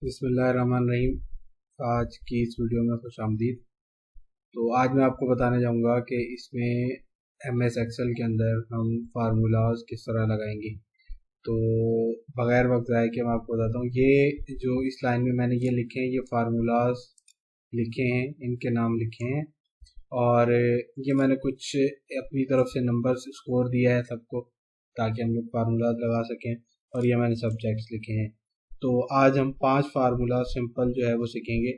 बिस्मिल्लाहिर्रहमानिर्रहीम। आज की इस वीडियो में खुशामदीद। तो आज मैं आपको बताने जाऊंगा कि इसमें एम एस एक्सेल के अंदर हम फार्मूलाज किस तरह लगाएंगे। तो बगैर वक्त ज़ाया के मैं आपको बताता हूँ, ये जो इस लाइन में मैंने ये लिखे हैं, ये फार्मूलाज लिखे हैं, इनके नाम लिखे हैं। और ये मैंने कुछ अपनी तरफ से नंबर्स स्कोर दिया है सबको, ताकि हम लोग फार्मूलाज लगा सकें। और ये मैंने सब्जेक्ट्स लिखे हैं। तो आज हम 5 फार्मूला सिंपल जो है वो सीखेंगे,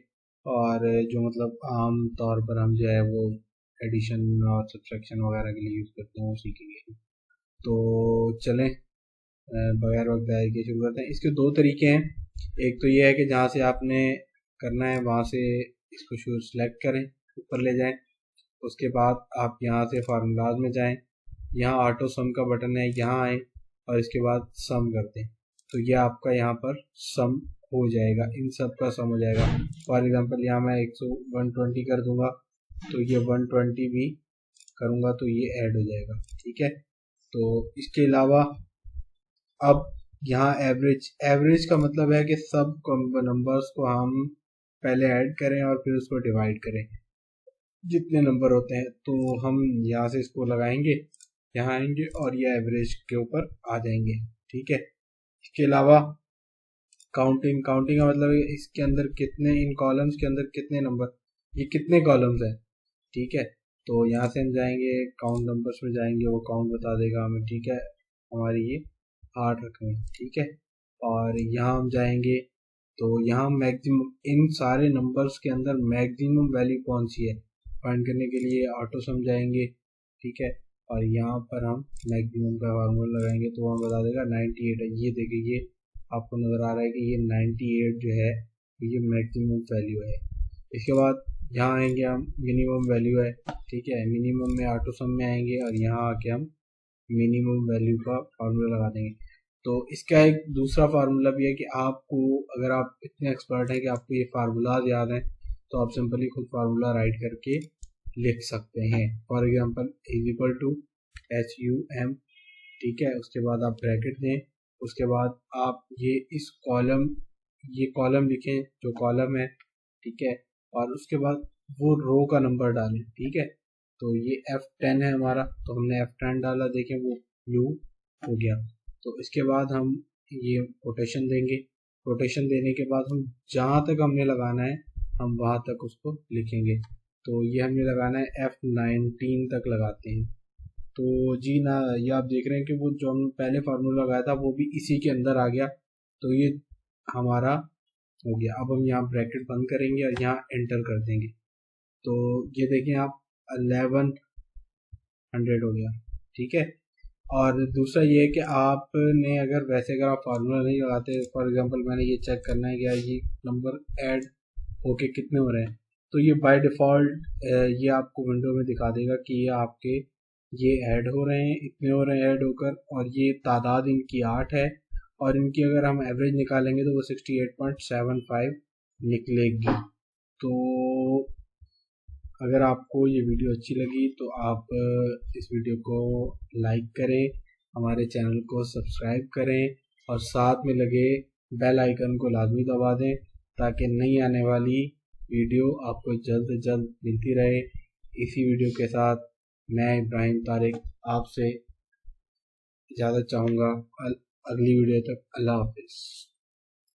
और जो मतलब आम तौर पर हम जो है वो एडिशन और सब्ट्रैक्शन वगैरह के लिए यूज़ करते हैं वो सीखेंगे। तो चलें, बगैर वक्त ज़ाया के शुरू करते हैं। इसके दो तरीके हैं। एक तो ये है कि जहाँ से आपने करना है वहाँ से इसको शुरू सेलेक्ट करें, ऊपर ले जाएं। उसके बाद आप यहाँ से फार्मूलाज में जाएं, यहाँ ऑटो सम का बटन है, यहाँ आए और इसके बाद सम कर दें। तो ये आपका यहाँ पर सम हो जाएगा, इन सब का सम हो जाएगा। फॉर एग्जांपल यहाँ मैं 120 कर दूंगा, तो ये 120 भी करूँगा तो ये ऐड हो जाएगा। ठीक है। तो इसके अलावा अब यहाँ एवरेज का मतलब है कि सब नंबर्स को हम पहले ऐड करें और फिर उसको डिवाइड करें, जितने नंबर होते हैं। तो हम यहाँ से इसको लगाएंगे, यहाँ आएंगे और ये एवरेज के ऊपर आ जाएंगे। ठीक है। इसके अलावा काउंटिंग का मतलब है इसके अंदर कितने, इन कॉलम्स के अंदर कितने नंबर, ये कितने कॉलम्स हैं। ठीक है। तो यहाँ से हम जाएंगे काउंट नंबर्स में जाएंगे, वो काउंट बता देगा हमें। ठीक है, हमारी ये 8 रकमें। ठीक है। और यहाँ हम जाएंगे तो यहाँ मैक्सिमम, इन सारे नंबर्स के अंदर मैक्सिमम वैल्यू कौन सी है फाइंड करने के लिए ऑटो सम जाएंगे। ठीक है। और यहाँ पर हम मैक्सिमम का फार्मूला लगाएंगे तो हमें बता देगा 98 है। ये देखिए, ये आपको नज़र आ रहा है कि ये 98 जो है ये मैक्सिमम वैल्यू है। इसके बाद यहाँ आएंगे हम, मिनिमम वैल्यू है। ठीक है, मिनिमम में ऑटो सम में आएंगे और यहाँ आके हम मिनिमम वैल्यू का फार्मूला लगा देंगे। तो इसका एक दूसरा फार्मूला भी है कि आपको, अगर आप इतने एक्सपर्ट हैं कि आपको ये फार्मूलाज याद हैं, तो आप सिंपली खुद फार्मूला राइट करके लिख सकते हैं। For example is equal to HUM। ठीक है। उसके बाद आप ब्रैकेट दें, उसके बाद आप ये कॉलम लिखें जो कॉलम है। ठीक है। और उसके बाद वो रो का नंबर डालें। ठीक है। तो ये F10 है हमारा, तो हमने F10 डाला, देखें वो ब्लू हो गया। तो इसके बाद हम ये रोटेशन देंगे। रोटेशन देने के बाद हम जहाँ तक हमने लगाना है हम वहाँ तक उसको लिखेंगे। तो ये हमने लगाना है F19 तक लगाते हैं। तो जी ना, ये आप देख रहे हैं कि वो जो हम पहले फार्मूला लगाया था वो भी इसी के अंदर आ गया। तो ये हमारा हो गया। अब हम यहाँ ब्रैकेट बंद करेंगे और यहाँ एंटर कर देंगे। तो ये देखें आप, 1100 हो गया। ठीक है। और दूसरा ये है कि आपने अगर आप फार्मूला नहीं लगाते, फॉर एग्जांपल मैंने ये चेक करना है कि ये नंबर ऐड होके कितने हो रहे हैं, तो ये बाय डिफ़ॉल्ट ये आपको विंडो में दिखा देगा कि ये आपके ये ऐड हो रहे हैं, इतने हो रहे हैं ऐड होकर, और ये तादाद इनकी 8 है। और इनकी अगर हम एवरेज निकालेंगे तो वो 68.75 निकलेगी। तो अगर आपको ये वीडियो अच्छी लगी तो आप इस वीडियो को लाइक करें, हमारे चैनल को सब्सक्राइब करें और साथ में लगे बेल आइकन को लाजमी दबा दें, ताकि नई आने वाली वीडियो आपको जल्द से जल्द मिलती रहे। इसी वीडियो के साथ मैं इब्राहिम तारिक आपसे इजाज़त चाहूँगा। अगली वीडियो तक अल्लाह हाफिज़।